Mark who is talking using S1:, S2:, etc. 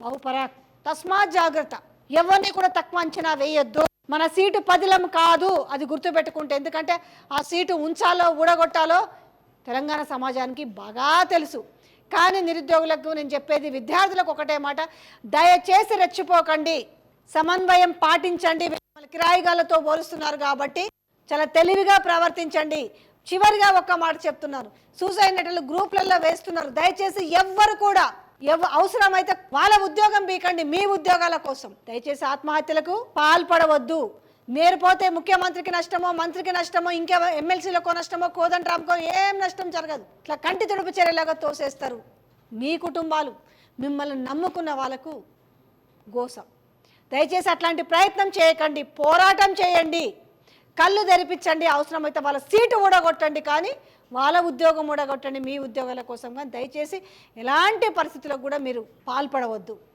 S1: బహుపరాక్ తస్మాత్ జాగ్రత్త. ఎవరిని కూడా తక్కువ అంచనా వేయొద్దు. మన సీటు పదిలం కాదు, అది గుర్తుపెట్టుకుంటే. ఎందుకంటే ఆ సీటు ఉంచాలో ఊడగొట్టాలో తెలంగాణ సమాజానికి బాగా తెలుసు. కానీ నిరుద్యోగులకు నేను చెప్పేది, విద్యార్థులకు ఒకటే మాట, దయచేసి రెచ్చిపోకండి, సమన్వయం పాటించండి. కిరాయిగాలతో పోలుస్తున్నారు కాబట్టి చాలా తెలివిగా ప్రవర్తించండి. చివరిగా ఒక్క మాట చెప్తున్నారు, సూసైడ్ నోట్లు గ్రూప్లలో వేస్తున్నారు. దయచేసి ఎవ్వరు కూడా అవసరమైతే వాళ్ళ ఉద్యోగం బీకండి, మీ ఉద్యోగాల కోసం. దయచేసి ఆత్మహత్యలకు పాల్పడవద్దు. మీరు పోతే ముఖ్యమంత్రికి నష్టమో, మంత్రికి నష్టమో, ఇంకా ఎమ్మెల్సీలకు నష్టమో, కోదండరామ్కో ఏం నష్టం జరగదు. ఇట్లా కంటి తుడుపు చర్యలాగా తోసేస్తారు. మీ కుటుంబాలు, మిమ్మల్ని నమ్ముకున్న వాళ్ళకు గోసం. దయచేసి అట్లాంటి ప్రయత్నం చేయకండి, పోరాటం చేయండి, కళ్ళు తెరిపించండి. అవసరమైతే వాళ్ళ సీటు ఊడగొట్టండి, కానీ వాళ్ళ ఉద్యోగం ఊడగొట్టండి, మీ ఉద్యోగాల కోసం. కానీ దయచేసి ఎలాంటి పరిస్థితులకు కూడా మీరు పాల్పడవద్దు.